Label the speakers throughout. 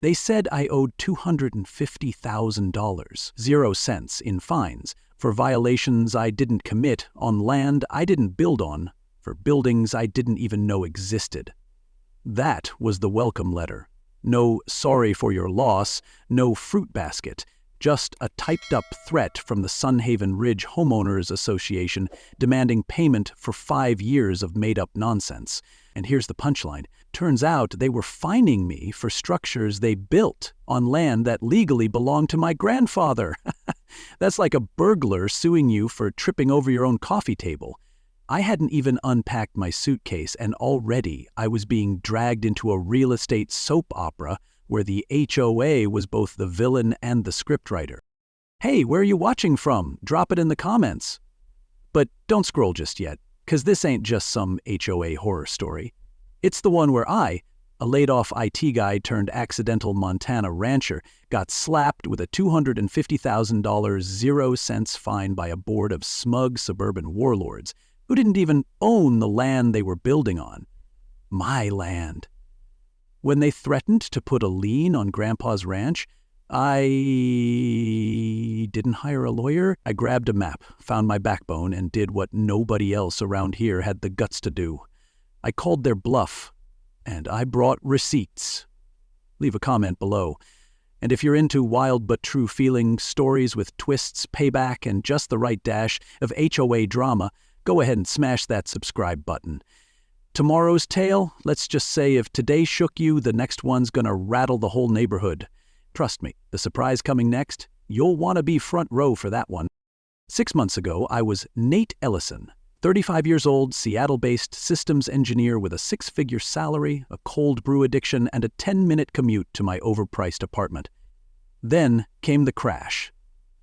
Speaker 1: They said I owed $250,000, 0 cents in fines, for violations I didn't commit on land I didn't build on, for buildings I didn't even know existed. That was the welcome letter. No sorry for your loss, no fruit basket, just a typed-up threat from the Sunhaven Ridge Homeowners Association demanding payment for 5 years of made-up nonsense. And here's the punchline. Turns out they were fining me for structures they built on land that legally belonged to my grandfather. That's like a burglar suing you for tripping over your own coffee table. I hadn't even unpacked my suitcase, and already I was being dragged into a real estate soap opera where the HOA was both the villain and the scriptwriter. Hey, where are you watching from? Drop it in the comments. But don't scroll just yet, because this ain't just some HOA horror story. It's the one where I, a laid-off IT guy turned accidental Montana rancher, got slapped with a $250,000 0 cents fine by a board of smug suburban warlords who didn't even own the land they were building on. My land. When they threatened to put a lien on Grandpa's ranch, I didn't hire a lawyer. I grabbed a map, found my backbone, and did what nobody else around here had the guts to do. I called their bluff, and I brought receipts. Leave a comment below. And if you're into wild but true feeling stories with twists, payback, and just the right dash of HOA drama, go ahead and smash that subscribe button. Tomorrow's tale, let's just say if today shook you, the next one's gonna rattle the whole neighborhood. Trust me, the surprise coming next, you'll want to be front row for that one. 6 months ago, I was Nate Ellison, 35 years old, Seattle-based systems engineer with a 6-figure salary, a cold brew addiction, and a 10-minute commute to my overpriced apartment. Then came the crash.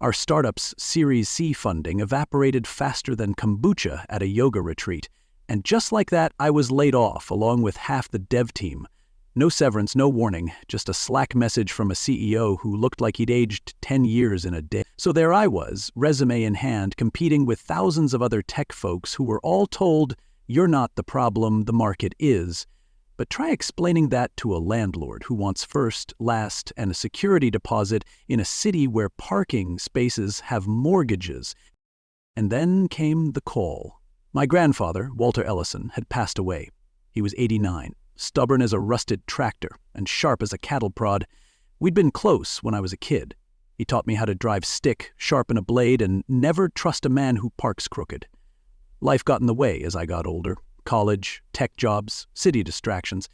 Speaker 1: Our startup's Series C funding evaporated faster than kombucha at a yoga retreat. And just like that, I was laid off along with half the dev team. No severance, no warning, just a Slack message from a CEO who looked like he'd aged 10 years in a day. So there I was, resume in hand, competing with thousands of other tech folks who were all told, "You're not the problem, the market is." But try explaining that to a landlord who wants first, last, and a security deposit in a city where parking spaces have mortgages. And then came the call. My grandfather, Walter Ellison, had passed away. He was 89, stubborn as a rusted tractor and sharp as a cattle prod. We'd been close when I was a kid. He taught me how to drive stick, sharpen a blade, and never trust a man who parks crooked. Life got in the way as I got older. College, tech jobs, city distractions.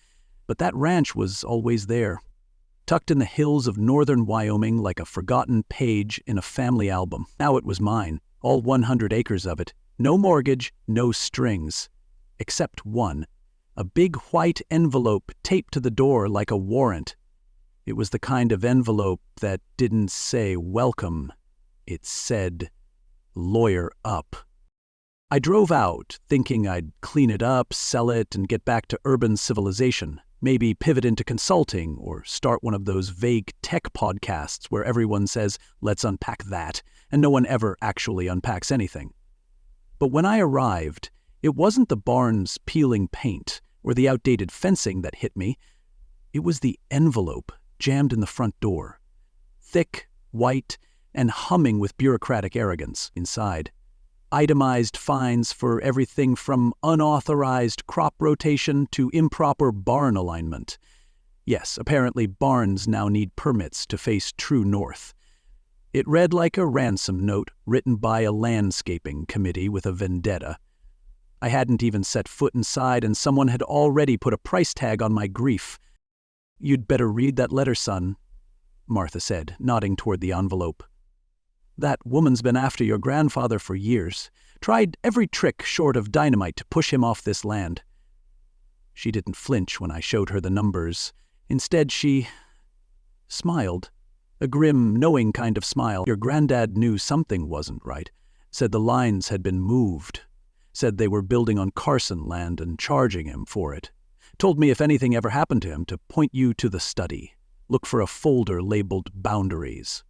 Speaker 1: But that ranch was always there, tucked in the hills of northern Wyoming like a forgotten page in a family album. Now it was mine, all 100 acres of it. No mortgage, no strings. Except one. A big white envelope taped to the door like a warrant. It was the kind of envelope that didn't say welcome. It said, lawyer up. I drove out, thinking I'd clean it up, sell it, and get back to urban civilization. Maybe pivot into consulting or start one of those vague tech podcasts where everyone says, let's unpack that, and no one ever actually unpacks anything. But when I arrived, it wasn't the barn's peeling paint or the outdated fencing that hit me. It was the envelope jammed in the front door. Thick, white, and humming with bureaucratic arrogance inside. Itemized fines for everything from unauthorized crop rotation to improper barn alignment. Yes, apparently barns now need permits to face true north. It read like a ransom note written by a landscaping committee with a vendetta. I hadn't even set foot inside, and someone had already put a price tag on my grief. "You'd better read that letter, son," Martha said, nodding toward the envelope. "That woman's been after your grandfather for years, tried every trick short of dynamite to push him off this land." She didn't flinch when I showed her the numbers. Instead, she smiled, a grim, knowing kind of smile. "Your granddad knew something wasn't right, said the lines had been moved, said they were building on Carson land and charging him for it. Told me if anything ever happened to him to point you to the study, look for a folder labeled boundaries."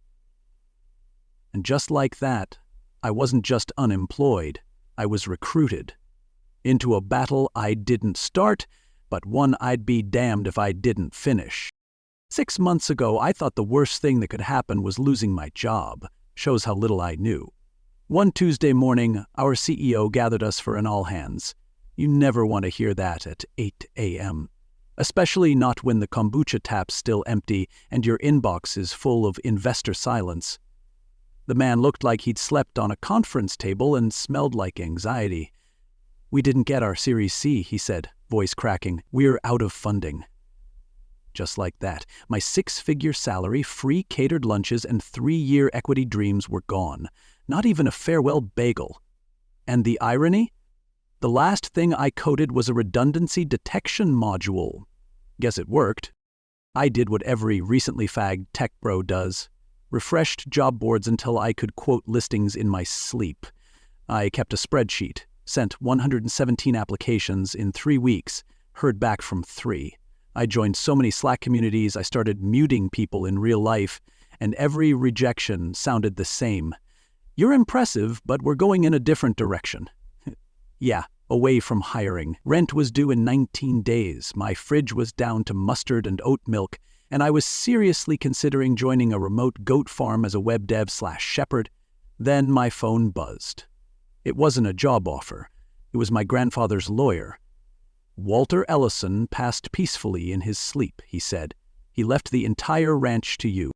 Speaker 1: And just like that, I wasn't just unemployed, I was recruited. Into a battle I didn't start, but one I'd be damned if I didn't finish. 6 months ago, I thought the worst thing that could happen was losing my job. Shows how little I knew. One Tuesday morning, our CEO gathered us for an all-hands. You never want to hear that at 8 a.m., especially not when the kombucha tap's still empty and your inbox is full of investor silence. The man looked like he'd slept on a conference table and smelled like anxiety. "We didn't get our Series C," he said, voice cracking. "We're out of funding." Just like that, my 6-figure salary, free catered lunches, and 3-year equity dreams were gone. Not even a farewell bagel. And the irony? The last thing I coded was a redundancy detection module. Guess it worked. I did what every recently fagged tech bro does. Refreshed job boards until I could quote listings in my sleep. I kept a spreadsheet, sent 117 applications in 3 weeks, heard back from 3. I joined so many Slack communities I started muting people in real life, and every rejection sounded the same. "You're impressive, but we're going in a different direction." Yeah, away from hiring. Rent was due in 19 days, my fridge was down to mustard and oat milk, and I was seriously considering joining a remote goat farm as a web dev/shepherd. Then my phone buzzed. It wasn't a job offer. It was my grandfather's lawyer. "Walter Ellison passed peacefully in his sleep," he said. "He left the entire ranch to you."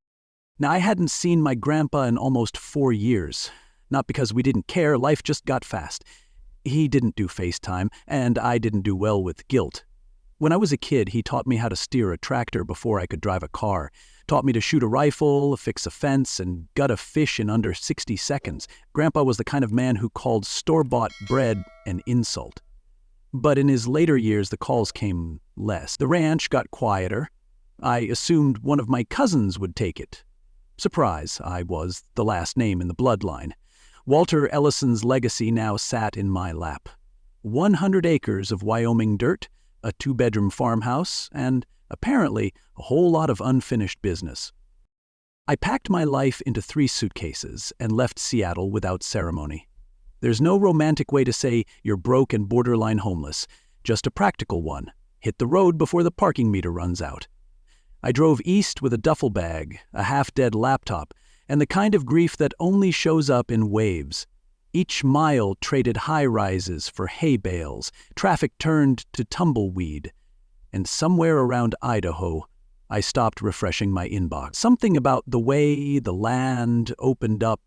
Speaker 1: Now, I hadn't seen my grandpa in almost 4 years. Not because we didn't care, life just got fast. He didn't do FaceTime, and I didn't do well with guilt. When I was a kid, he taught me how to steer a tractor before I could drive a car, taught me to shoot a rifle, fix a fence, and gut a fish in under 60 seconds. Grandpa was the kind of man who called store-bought bread an insult. But in his later years, the calls came less. The ranch got quieter. I assumed one of my cousins would take it. Surprise, I was the last name in the bloodline. Walter Ellison's legacy now sat in my lap. 100 acres of Wyoming dirt, a 2-bedroom farmhouse, and, apparently, a whole lot of unfinished business. I packed my life into 3 suitcases and left Seattle without ceremony. There's no romantic way to say you're broke and borderline homeless, just a practical one. Hit the road before the parking meter runs out. I drove east with a duffel bag, a half-dead laptop, and the kind of grief that only shows up in waves. Each mile traded high-rises for hay bales, traffic turned to tumbleweed, and somewhere around Idaho, I stopped refreshing my inbox. Something about the way the land opened up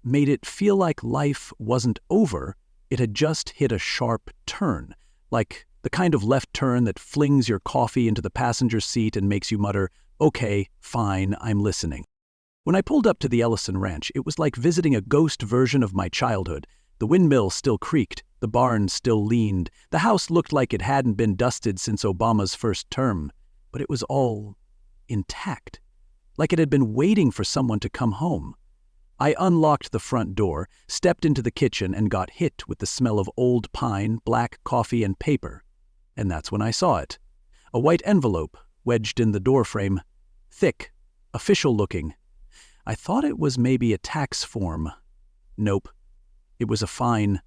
Speaker 1: made it feel like life wasn't over, it had just hit a sharp turn, like the kind of left turn that flings your coffee into the passenger seat and makes you mutter, "Okay, fine, I'm listening." When I pulled up to the Ellison Ranch, it was like visiting a ghost version of my childhood. The windmill still creaked, the barn still leaned, the house looked like it hadn't been dusted since Obama's first term, but it was all intact, like it had been waiting for someone to come home. I unlocked the front door, stepped into the kitchen, and got hit with the smell of old pine, black coffee, and paper. And that's when I saw it. A white envelope wedged in the doorframe. Thick, official-looking. I thought it was maybe a tax form. Nope. It was a fine.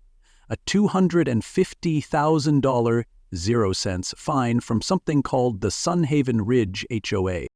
Speaker 1: A $250,000, 0 cents fine from something called the Sunhaven Ridge HOA.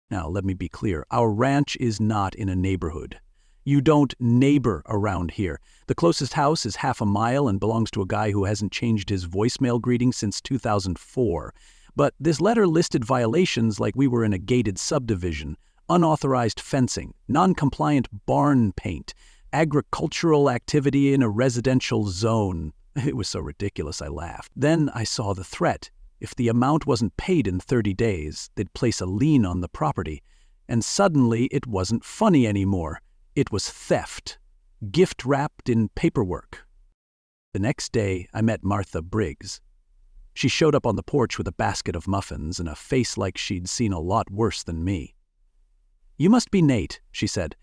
Speaker 1: Now, let me be clear. Our ranch is not in a neighborhood. You don't neighbor around here. The closest house is half a mile and belongs to a guy who hasn't changed his voicemail greeting since 2004. But this letter listed violations like we were in a gated subdivision, unauthorized fencing, non-compliant barn paint, agricultural activity in a residential zone. It was so ridiculous I laughed. Then I saw the threat. If the amount wasn't paid in 30 days, they'd place a lien on the property. And suddenly it wasn't funny anymore. It was theft, gift-wrapped in paperwork. The next day, I met Martha Briggs. She showed up on the porch with a basket of muffins and a face like she'd seen a lot worse than me. "You must be Nate," she said.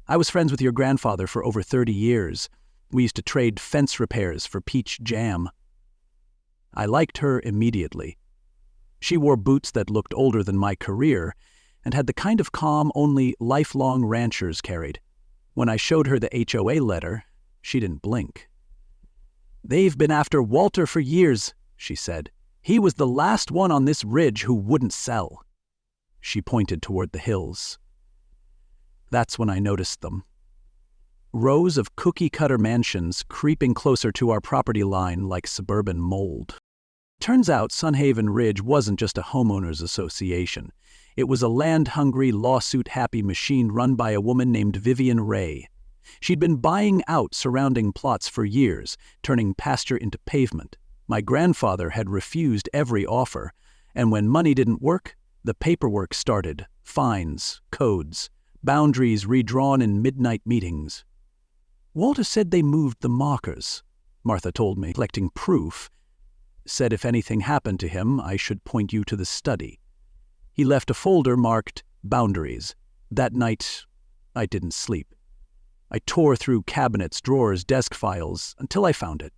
Speaker 1: "I was friends with your grandfather for over 30 years. We used to trade fence repairs for peach jam." I liked her immediately. She wore boots that looked older than my career and had the kind of calm only lifelong ranchers carried. When I showed her the HOA letter, she didn't blink. "They've been after Walter for years," she said. "He was the last one on this ridge who wouldn't sell." She pointed toward the hills. That's when I noticed them. Rows of cookie-cutter mansions creeping closer to our property line like suburban mold. Turns out Sunhaven Ridge wasn't just a homeowners association. It was a land-hungry, lawsuit-happy machine run by a woman named Vivian Ray. She'd been buying out surrounding plots for years, turning pasture into pavement. My grandfather had refused every offer, and when money didn't work, the paperwork started. Fines, codes, boundaries redrawn in midnight meetings. Walter said they moved the markers, Martha told me, collecting proof. Said if anything happened to him, I should point you to the study. He left a folder marked Boundaries. That night, I didn't sleep. I tore through cabinets, drawers, desk files, until I found it.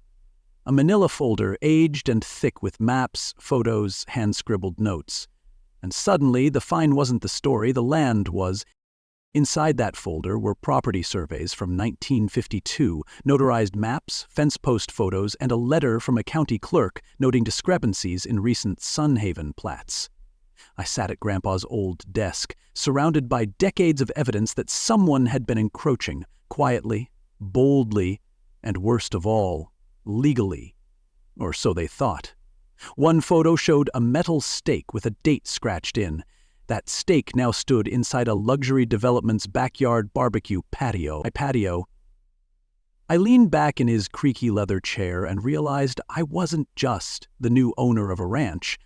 Speaker 1: A manila folder, aged and thick with maps, photos, hand-scribbled notes. And suddenly, the find wasn't the story, the land was. Inside that folder were property surveys from 1952, notarized maps, fence post photos, and a letter from a county clerk noting discrepancies in recent Sunhaven plats. I sat at Grandpa's old desk, surrounded by decades of evidence that someone had been encroaching, quietly, boldly, and worst of all, legally. Or so they thought. One photo showed a metal stake with a date scratched in. That stake now stood inside a luxury development's backyard barbecue patio. I leaned back in his creaky leather chair and realized I wasn't just the new owner of a ranch.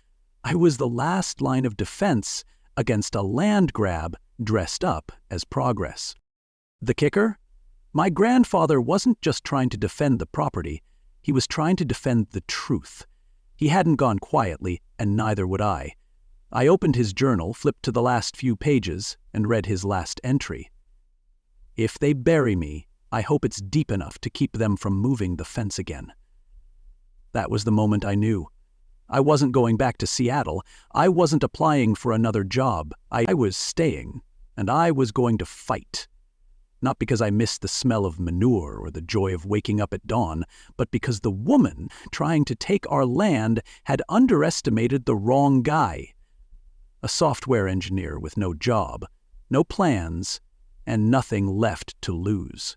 Speaker 1: I was the last line of defense against a land grab dressed up as progress. The kicker? My grandfather wasn't just trying to defend the property, he was trying to defend the truth. He hadn't gone quietly, and neither would I. I opened his journal, flipped to the last few pages, and read his last entry. If they bury me, I hope it's deep enough to keep them from moving the fence again. That was the moment I knew. I wasn't going back to Seattle. I wasn't applying for another job. I was staying, and I was going to fight. Not because I missed the smell of manure or the joy of waking up at dawn, but because the woman trying to take our land had underestimated the wrong guy. A software engineer with no job, no plans, and nothing left to lose.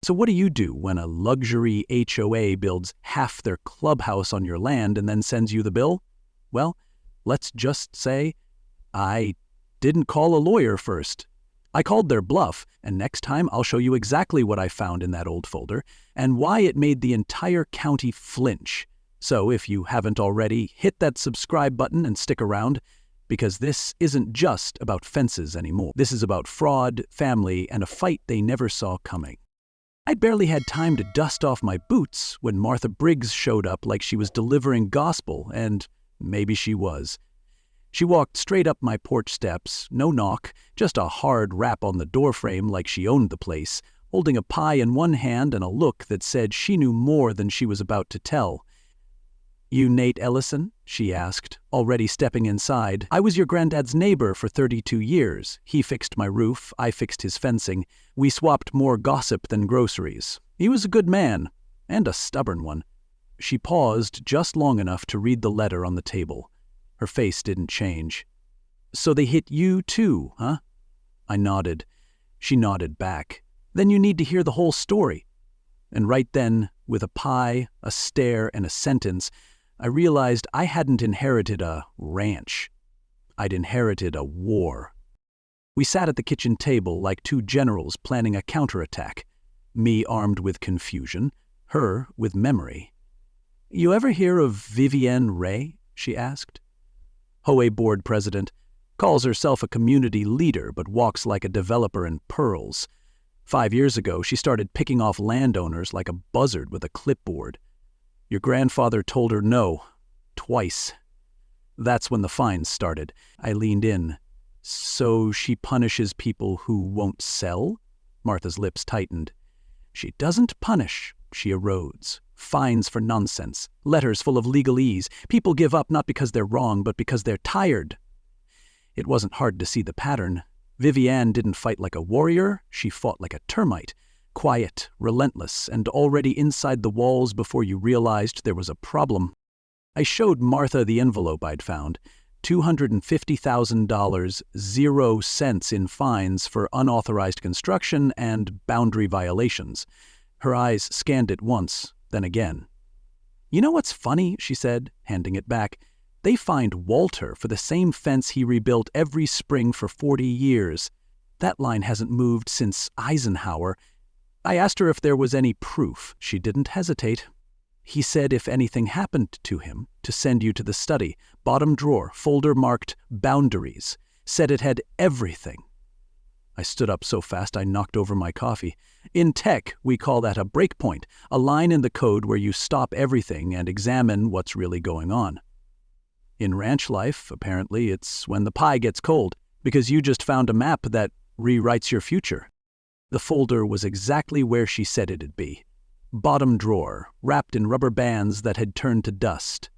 Speaker 1: So what do you do when a luxury HOA builds half their clubhouse on your land and then sends you the bill? Well, let's just say I didn't call a lawyer first. I called their bluff, and next time I'll show you exactly what I found in that old folder and why it made the entire county flinch. So if you haven't already, hit that subscribe button and stick around, because this isn't just about fences anymore. This is about fraud, family, and a fight they never saw coming. I'd barely had time to dust off my boots when Martha Briggs showed up like she was delivering gospel, and maybe she was. She walked straight up my porch steps, no knock, just a hard rap on the doorframe like she owned the place, holding a pie in one hand and a look that said she knew more than she was about to tell. "You Nate Ellison?" she asked, already stepping inside. "I was your granddad's neighbor for 32 years. He fixed my roof, I fixed his fencing. We swapped more gossip than groceries. He was a good man, and a stubborn one." She paused just long enough to read the letter on the table. Her face didn't change. "So they hit you too, huh?" I nodded. She nodded back. "Then you need to hear the whole story." And right then, with a pie, a stare, and a sentence, I realized I hadn't inherited a ranch. I'd inherited a war. We sat at the kitchen table like two generals planning a counterattack, me armed with confusion, her with memory. "You ever hear of Vivian Ray?" she asked. HOA board president, calls herself a community leader but walks like a developer in pearls. 5 years ago, she started picking off landowners like a buzzard with a clipboard. Your grandfather told her no, twice. That's when the fines started. I leaned in. "So she punishes people who won't sell?" Martha's lips tightened. "She doesn't punish, she erodes. Fines for nonsense, letters full of legalese. People give up not because they're wrong, but because they're tired." It wasn't hard to see the pattern. Vivian didn't fight like a warrior, she fought like a termite. Quiet, relentless, and already inside the walls before you realized there was a problem. I showed Martha the envelope I'd found. $250,000, 0 cents in fines for unauthorized construction and boundary violations. Her eyes scanned it once, then again. "You know what's funny?" she said, handing it back. "They fined Walter for the same fence he rebuilt every spring for 40 years. That line hasn't moved since Eisenhower." I asked her if there was any proof. She didn't hesitate. "He said if anything happened to him, to send you to the study. Bottom drawer, folder marked boundaries. Said it had everything." I stood up so fast I knocked over my coffee. "In tech, we call that a breakpoint, a line in the code where you stop everything and examine what's really going on. In ranch life, apparently, it's when the pie gets cold, because you just found a map that rewrites your future." The folder was exactly where she said it'd be. Bottom drawer, wrapped in rubber bands that had turned to dust.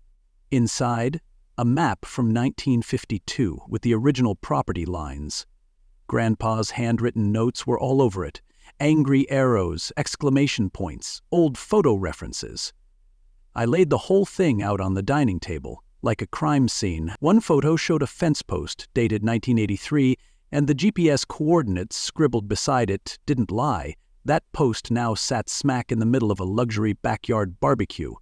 Speaker 1: Inside, a map from 1952 with the original property lines. Grandpa's handwritten notes were all over it. Angry arrows, exclamation points, old photo references. I laid the whole thing out on the dining table, like a crime scene. One photo showed a fence post dated 1983, and the GPS coordinates scribbled beside it didn't lie. That post now sat smack in the middle of a luxury backyard barbecue.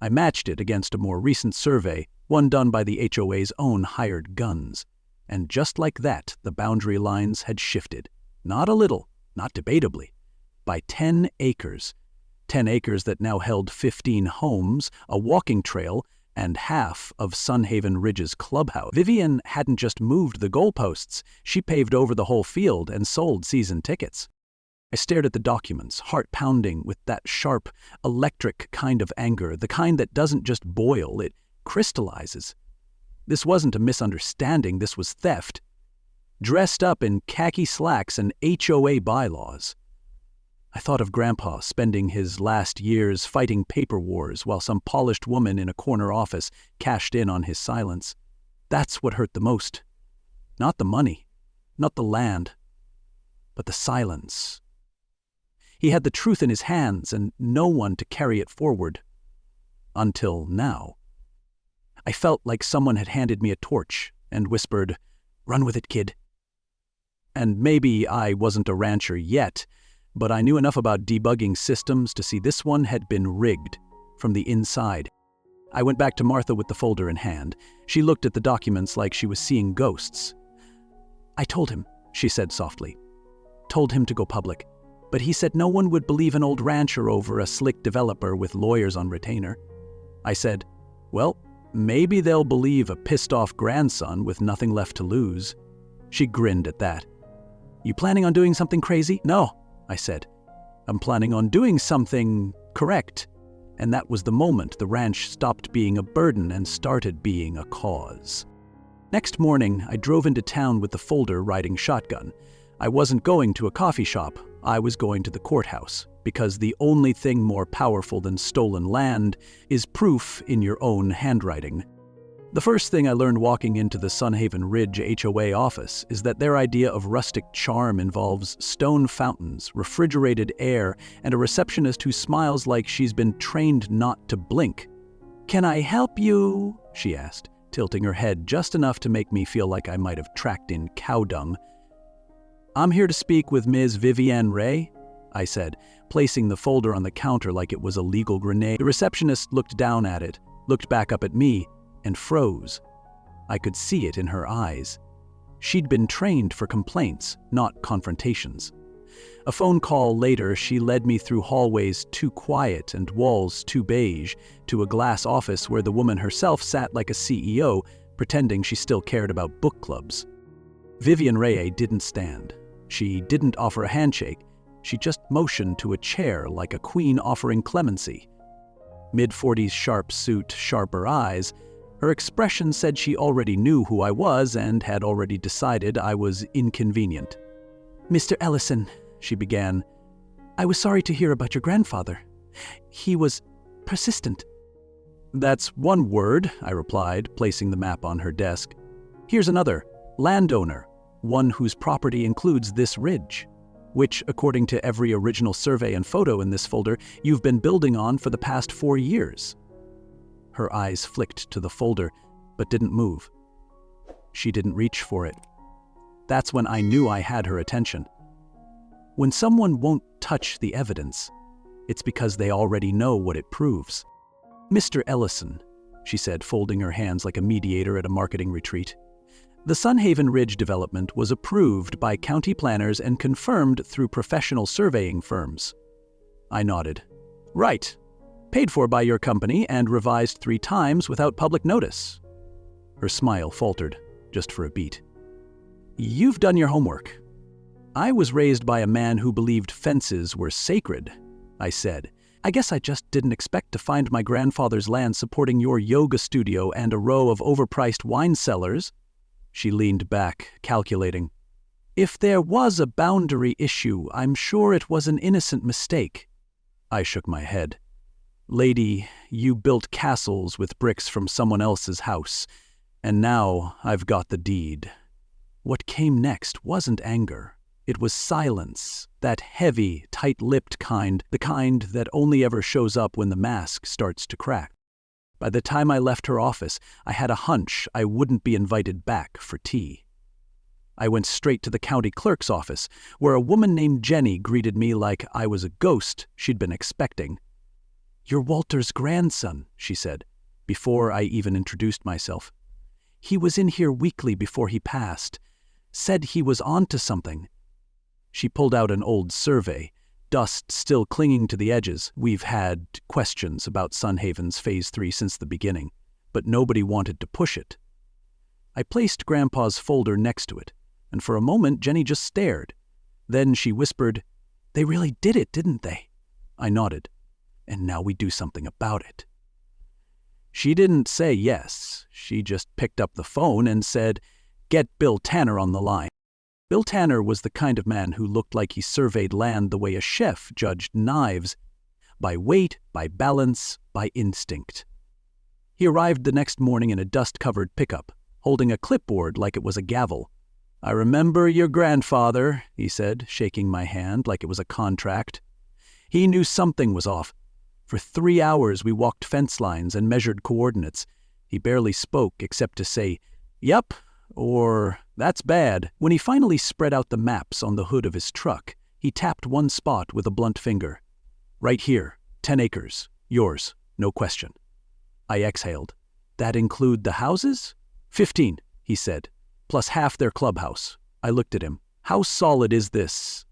Speaker 1: I matched it against a more recent survey, one done by the HOA's own hired guns. And just like that, the boundary lines had shifted. Not a little, not debatably. By 10 acres. 10 acres that now held 15 homes, a walking trail, and half of Sunhaven Ridge's clubhouse. Vivian hadn't just moved the goalposts, she paved over the whole field and sold season tickets. I stared at the documents, heart pounding with that sharp, electric kind of anger, the kind that doesn't just boil, it crystallizes. This wasn't a misunderstanding, this was theft. Dressed up in khaki slacks and HOA bylaws. I thought of Grandpa spending his last years fighting paper wars while some polished woman in a corner office cashed in on his silence. That's what hurt the most. Not the money, not the land, but the silence. He had the truth in his hands and no one to carry it forward. Until now. I felt like someone had handed me a torch and whispered, "Run with it, kid." And maybe I wasn't a rancher yet, but I knew enough about debugging systems to see this one had been rigged from the inside. I went back to Martha with the folder in hand. She looked at the documents like she was seeing ghosts. "I told him," she said softly. "Told him to go public. But he said no one would believe an old rancher over a slick developer with lawyers on retainer." I said, "Well, maybe they'll believe a pissed-off grandson with nothing left to lose." She grinned at that. "You planning on doing something crazy?" "No," I said. "I'm planning on doing something correct." And that was the moment the ranch stopped being a burden and started being a cause. Next morning, I drove into town with the folder riding shotgun. I wasn't going to a coffee shop. I was going to the courthouse, because the only thing more powerful than stolen land is proof in your own handwriting. The first thing I learned walking into the Sunhaven Ridge HOA office is that their idea of rustic charm involves stone fountains, refrigerated air, and a receptionist who smiles like she's been trained not to blink. "Can I help you?" she asked, tilting her head just enough to make me feel like I might have tracked in cow dung. "I'm here to speak with Ms. Vivienne Ray," I said, placing the folder on the counter like it was a legal grenade. The receptionist looked down at it, looked back up at me, and froze. I could see it in her eyes. She'd been trained for complaints, not confrontations. A phone call later, she led me through hallways too quiet and walls too beige to a glass office where the woman herself sat like a CEO, pretending she still cared about book clubs. Vivian Ray didn't stand. She didn't offer a handshake. She just motioned to a chair like a queen offering clemency. Mid-40s sharp suit, sharper eyes. Her expression said she already knew who I was and had already decided I was inconvenient. "Mr. Ellison," she began, "I was sorry to hear about your grandfather. He was persistent." "That's one word," I replied, placing the map on her desk. "Here's another. Landowner, one whose property includes this ridge, which, according to every original survey and photo in this folder, you've been building on for the past 4 years. Her eyes flicked to the folder, but didn't move. She didn't reach for it. That's when I knew I had her attention. When someone won't touch the evidence, it's because they already know what it proves. "Mr. Ellison," she said, folding her hands like a mediator at a marketing retreat, "the Sunhaven Ridge development was approved by county planners and confirmed through professional surveying firms." I nodded. "Right. Paid for by your company and revised 3 times without public notice." Her smile faltered, just for a beat. "You've done your homework." "I was raised by a man who believed fences were sacred," I said. "I guess I just didn't expect to find my grandfather's land supporting your yoga studio and a row of overpriced wine cellars." She leaned back, calculating. "If there was a boundary issue, I'm sure it was an innocent mistake." I shook my head. "Lady, you built castles with bricks from someone else's house, and now I've got the deed." What came next wasn't anger. It was silence, that heavy, tight-lipped kind, the kind that only ever shows up when the mask starts to crack. By the time I left her office, I had a hunch I wouldn't be invited back for tea. I went straight to the county clerk's office, where a woman named Jenny greeted me like I was a ghost she'd been expecting. "You're Walter's grandson," she said, before I even introduced myself. "He was in here weekly before he passed. Said he was onto something." She pulled out an old survey, dust still clinging to the edges. "We've had questions about Sunhaven's Phase 3 since the beginning, but nobody wanted to push it." I placed Grandpa's folder next to it, and for a moment Jenny just stared. Then she whispered, "They really did it, didn't they?" I nodded. "And now we do something about it." She didn't say yes. She just picked up the phone and said, "Get Bill Tanner on the line." Bill Tanner was the kind of man who looked like he surveyed land the way a chef judged knives, by weight, by balance, by instinct. He arrived the next morning in a dust-covered pickup, holding a clipboard like it was a gavel. "I remember your grandfather," he said, shaking my hand like it was a contract. He knew something was off. For 3 hours we walked fence lines and measured coordinates. He barely spoke except to say, "Yep," or "That's bad." When he finally spread out the maps on the hood of his truck, he tapped one spot with a blunt finger. "Right here, 10 acres. Yours, no question." I exhaled. "That include the houses?" 15, he said, "plus half their clubhouse." I looked at him. "How solid is this?"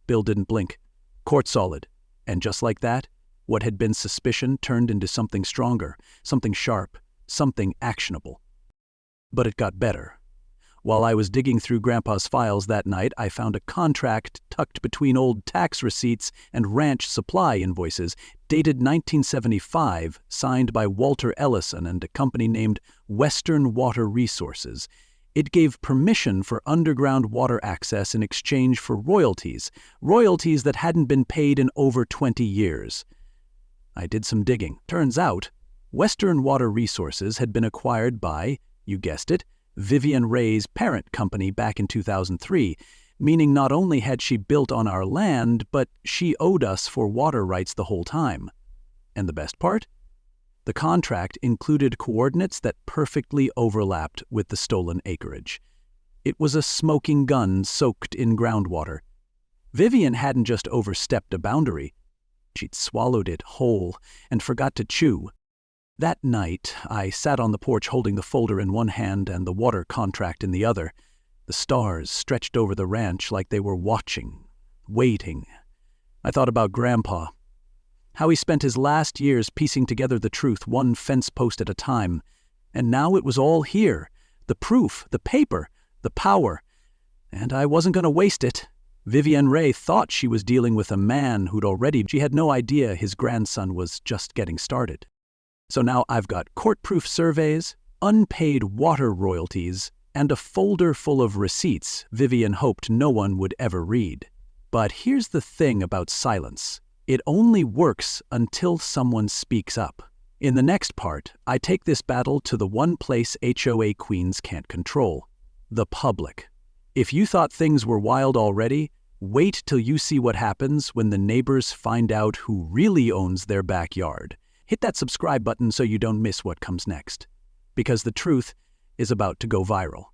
Speaker 1: Bill didn't blink. "Court solid." And just like that, what had been suspicion turned into something stronger, something sharp, something actionable. But it got better. While I was digging through Grandpa's files that night, I found a contract tucked between old tax receipts and ranch supply invoices, dated 1975, signed by Walter Ellison and a company named Western Water Resources. It gave permission for underground water access in exchange for royalties that hadn't been paid in over 20 years. I did some digging. Turns out, Western Water Resources had been acquired by, you guessed it, Vivian Ray's parent company back in 2003, meaning not only had she built on our land, but she owed us for water rights the whole time. And the best part? The contract included coordinates that perfectly overlapped with the stolen acreage. It was a smoking gun soaked in groundwater. Vivian hadn't just overstepped a boundary. She'd swallowed it whole and forgot to chew. That night, I sat on the porch holding the folder in one hand and the water contract in the other. The stars stretched over the ranch like they were watching, waiting. I thought about Grandpa, how he spent his last years piecing together the truth one fence post at a time. And now it was all here, the proof, the paper, the power. And I wasn't going to waste it. Vivian Ray thought she was dealing with a man she had no idea his grandson was just getting started. So now I've got court-proof surveys, unpaid water royalties, and a folder full of receipts Vivian hoped no one would ever read. But here's the thing about silence. It only works until someone speaks up. In the next part, I take this battle to the one place HOA queens can't control: the public. If you thought things were wild already, wait till you see what happens when the neighbors find out who really owns their backyard. Hit that subscribe button so you don't miss what comes next, because the truth is about to go viral.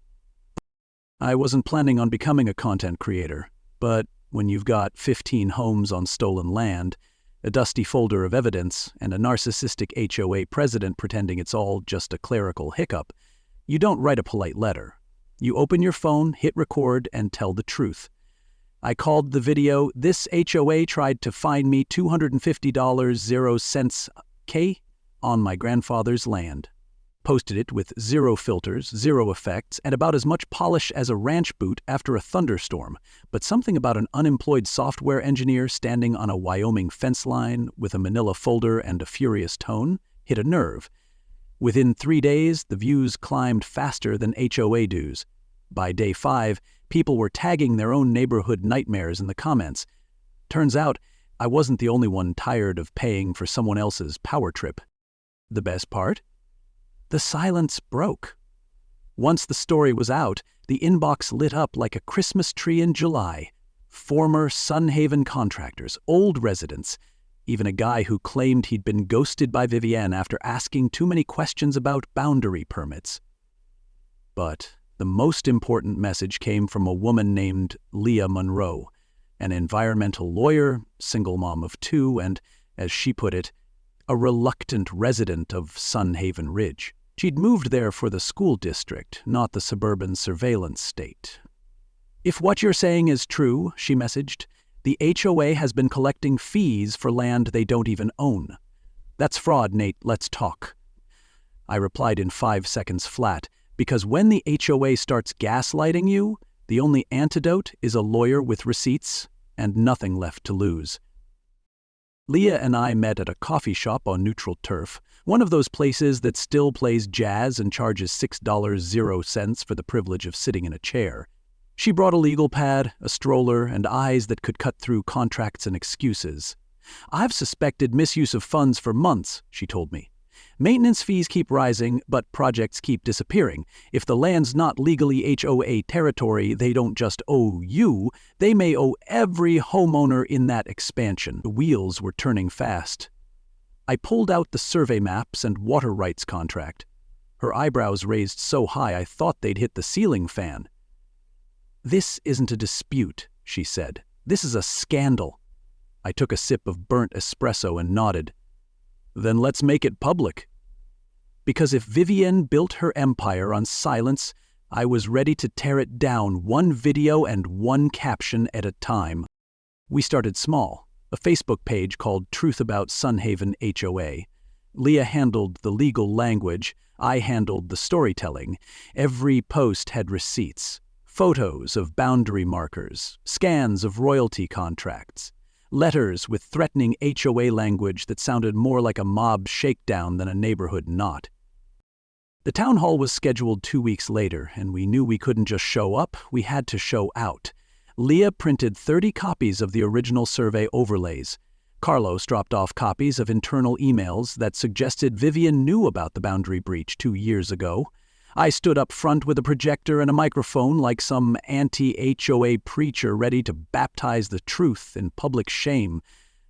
Speaker 1: I wasn't planning on becoming a content creator, but when you've got 15 homes on stolen land, a dusty folder of evidence, and a narcissistic HOA president pretending it's all just a clerical hiccup, you don't write a polite letter. You open your phone, hit record, and tell the truth. I called the video, "This HOA tried to fine me $250.00 K on my grandfather's land." Posted it with zero filters, zero effects, and about as much polish as a ranch boot after a thunderstorm. But something about an unemployed software engineer standing on a Wyoming fence line with a manila folder and a furious tone hit a nerve. Within 3 days, the views climbed faster than HOA dues. By day 5, people were tagging their own neighborhood nightmares in the comments. Turns out, I wasn't the only one tired of paying for someone else's power trip. The best part? The silence broke. Once the story was out, the inbox lit up like a Christmas tree in July. Former Sunhaven contractors, old residents, even a guy who claimed he'd been ghosted by Vivienne after asking too many questions about boundary permits. But the most important message came from a woman named Leah Monroe, an environmental lawyer, single mom of 2, and, as she put it, a reluctant resident of Sunhaven Ridge. She'd moved there for the school district, not the suburban surveillance state. "If what you're saying is true," she messaged, "the HOA has been collecting fees for land they don't even own. That's fraud, Nate. Let's talk." I replied in 5 seconds flat, because when the HOA starts gaslighting you, the only antidote is a lawyer with receipts and nothing left to lose. Leah and I met at a coffee shop on neutral turf, one of those places that still plays jazz and charges $6.00 for the privilege of sitting in a chair. She brought a legal pad, a stroller, and eyes that could cut through contracts and excuses. "I've suspected misuse of funds for months," she told me. "Maintenance fees keep rising, but projects keep disappearing. If the land's not legally HOA territory, they don't just owe you, they may owe every homeowner in that expansion." The wheels were turning fast. I pulled out the survey maps and water rights contract. Her eyebrows raised so high I thought they'd hit the ceiling fan. "This isn't a dispute," she said. "This is a scandal." I took a sip of burnt espresso and nodded. "Then let's make it public." Because if Vivienne built her empire on silence, I was ready to tear it down one video and one caption at a time. We started small, a Facebook page called Truth About Sunhaven HOA. Leah handled the legal language, I handled the storytelling. Every post had receipts, photos of boundary markers, scans of royalty contracts, letters with threatening HOA language that sounded more like a mob shakedown than a neighborhood knot. The town hall was scheduled 2 weeks later, and we knew we couldn't just show up, we had to show out. Leah printed 30 copies of the original survey overlays. Carlos dropped off copies of internal emails that suggested Vivienne knew about the boundary breach 2 years ago. I stood up front with a projector and a microphone like some anti-HOA preacher ready to baptize the truth in public shame.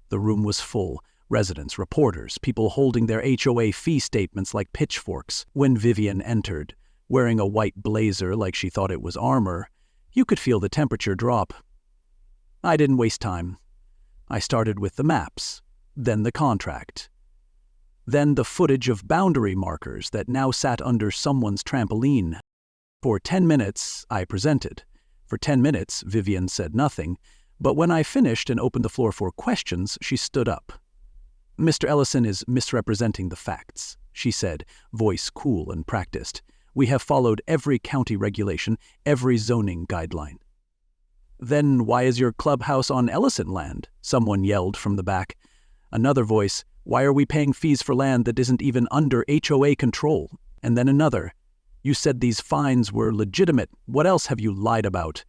Speaker 1: The room was full. Residents, reporters, people holding their HOA fee statements like pitchforks. When Vivienne entered, wearing a white blazer like she thought it was armor, you could feel the temperature drop. I didn't waste time. I started with the maps, then the contract. Then the footage of boundary markers that now sat under someone's trampoline. For 10 minutes, I presented. For 10 minutes, Vivienne said nothing, but when I finished and opened the floor for questions, she stood up. "Mr. Ellison is misrepresenting the facts," she said, voice cool and practiced. "We have followed every county regulation, every zoning guideline." "Then why is your clubhouse on Ellison land?" someone yelled from the back. Another voice, "Why are we paying fees for land that isn't even under HOA control?" And then another, "You said these fines were legitimate. What else have you lied about?"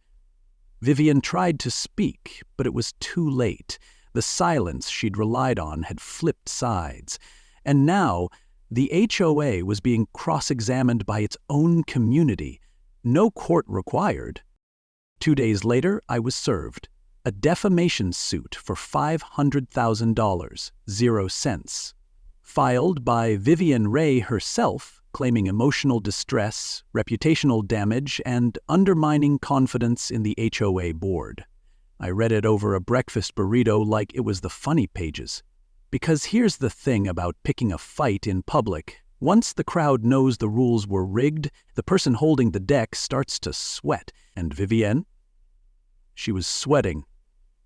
Speaker 1: Vivienne tried to speak, but it was too late. The silence she'd relied on had flipped sides. And now, the HOA was being cross-examined by its own community. No court required. 2 days later, I was served. A defamation suit for $500,000, 0 cents. Filed by Vivienne Ray herself, claiming emotional distress, reputational damage, and undermining confidence in the HOA board. I read it over a breakfast burrito like it was the funny pages. Because here's the thing about picking a fight in public. Once the crowd knows the rules were rigged, the person holding the deck starts to sweat. And Vivienne? She was sweating.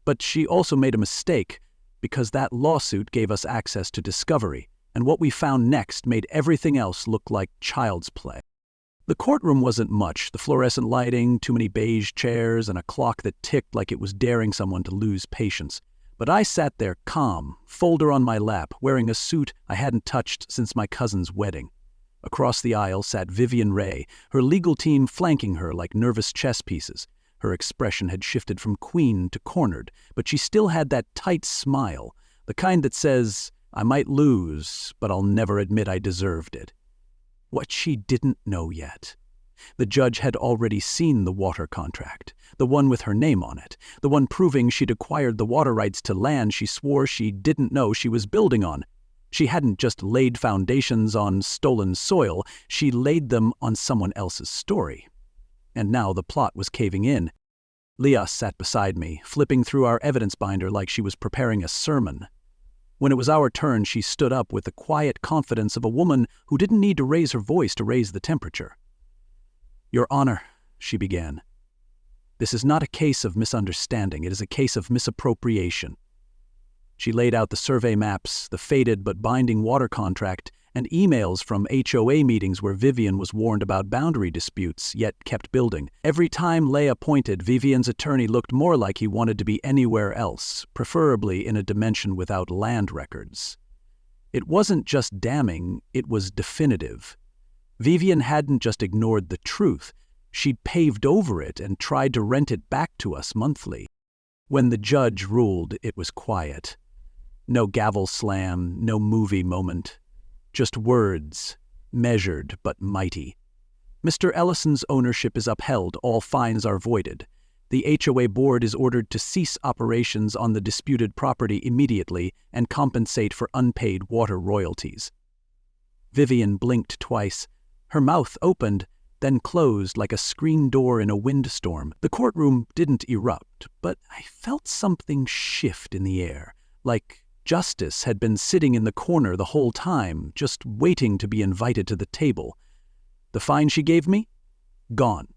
Speaker 1: But she also made a mistake, because that lawsuit gave us access to discovery, and what we found next made everything else look like child's play. The courtroom wasn't much, the fluorescent lighting, too many beige chairs, and a clock that ticked like it was daring someone to lose patience. But I sat there calm, folder on my lap, wearing a suit I hadn't touched since my cousin's wedding. Across the aisle sat Vivienne Ray, her legal team flanking her like nervous chess pieces. Her expression had shifted from queen to cornered, but she still had that tight smile, the kind that says, I might lose, but I'll never admit I deserved it. What she didn't know yet. The judge had already seen the water contract, the one with her name on it, the one proving she'd acquired the water rights to land she swore she didn't know she was building on. She hadn't just laid foundations on stolen soil, she laid them on someone else's story. And now the plot was caving in. Leah sat beside me, flipping through our evidence binder like she was preparing a sermon. When it was our turn, she stood up with the quiet confidence of a woman who didn't need to raise her voice to raise the temperature. Your Honor, she began, this is not a case of misunderstanding, it is a case of misappropriation. She laid out the survey maps, the faded but binding water contract, and emails from HOA meetings where Vivienne was warned about boundary disputes, yet kept building. Every time Leah pointed, Vivienne's attorney looked more like he wanted to be anywhere else, preferably in a dimension without land records. It wasn't just damning, it was definitive. Vivienne hadn't just ignored the truth, she'd paved over it and tried to rent it back to us monthly. When the judge ruled, it was quiet. No gavel slam, no movie moment. Just words, measured but mighty. Mr. Ellison's ownership is upheld, all fines are voided. The HOA board is ordered to cease operations on the disputed property immediately and compensate for unpaid water royalties. Vivienne blinked twice. Her mouth opened, then closed like a screen door in a windstorm. The courtroom didn't erupt, but I felt something shift in the air, like justice had been sitting in the corner the whole time, just waiting to be invited to the table. The fine she gave me? Gone.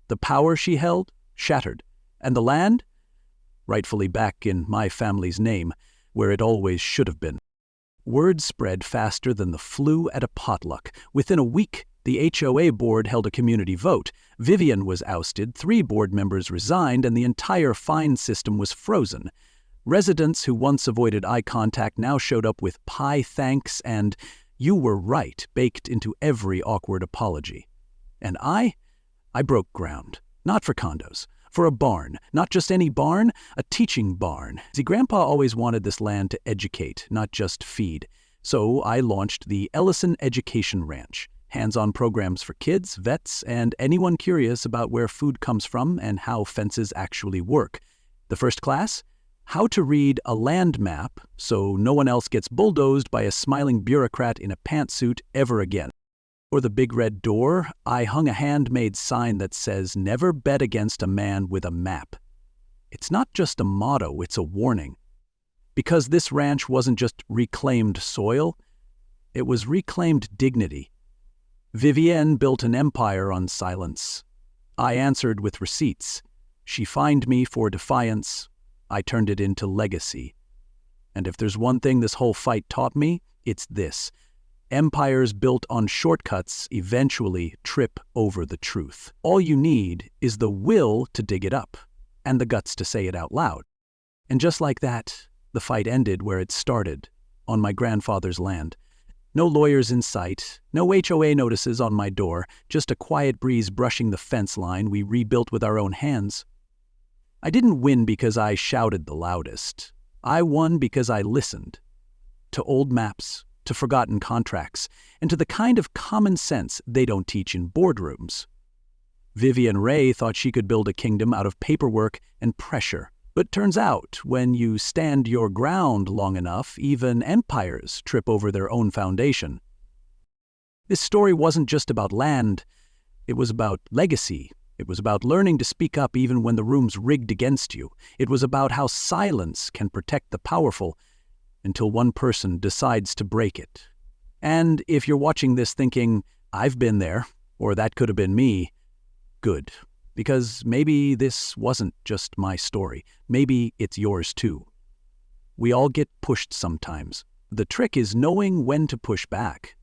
Speaker 1: The power she held? Shattered. And the land? Rightfully back in my family's name, where it always should have been. Word spread faster than the flu at a potluck. Within a week, the HOA board held a community vote. Vivienne was ousted, 3 board members resigned, and the entire fine system was frozen. Residents who once avoided eye contact now showed up with pie thanks and "you were right" baked into every awkward apology. And I broke ground. Not for condos. For a barn. Not just any barn, a teaching barn. See, Grandpa always wanted this land to educate, not just feed. So I launched the Ellison Education Ranch. Hands-on programs for kids, vets, and anyone curious about where food comes from and how fences actually work. The first class? How to read a land map so no one else gets bulldozed by a smiling bureaucrat in a pantsuit ever again. For the big red door, I hung a handmade sign that says, "Never bet against a man with a map." It's not just a motto, it's a warning. Because this ranch wasn't just reclaimed soil, it was reclaimed dignity. Vivienne built an empire on silence. I answered with receipts. She fined me for defiance. I turned it into legacy. And if there's one thing this whole fight taught me, it's this. Empires built on shortcuts eventually trip over the truth. All you need is the will to dig it up, and the guts to say it out loud. And just like that, the fight ended where it started, on my grandfather's land. No lawyers in sight, no HOA notices on my door, just a quiet breeze brushing the fence line we rebuilt with our own hands. I didn't win because I shouted the loudest. I won because I listened. To old maps, to forgotten contracts, and to the kind of common sense they don't teach in boardrooms. Vivienne Ray thought she could build a kingdom out of paperwork and pressure. But turns out, when you stand your ground long enough, even empires trip over their own foundation. This story wasn't just about land, it was about legacy. It was about learning to speak up even when the room's rigged against you. It was about how silence can protect the powerful until one person decides to break it. And if you're watching this thinking, I've been there, or that could have been me, good. Because maybe this wasn't just my story. Maybe it's yours too. We all get pushed sometimes. The trick is knowing when to push back.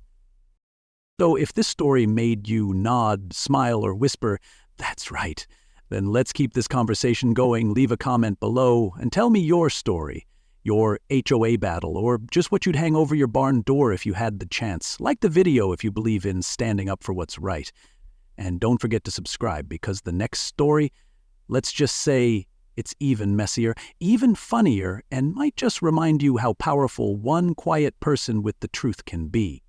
Speaker 1: So if this story made you nod, smile, or whisper, "That's right," then let's keep this conversation going. Leave a comment below and tell me your story, your HOA battle, or just what you'd hang over your barn door if you had the chance. Like the video if you believe in standing up for what's right. And don't forget to subscribe, because the next story, let's just say it's even messier, even funnier, and might just remind you how powerful one quiet person with the truth can be.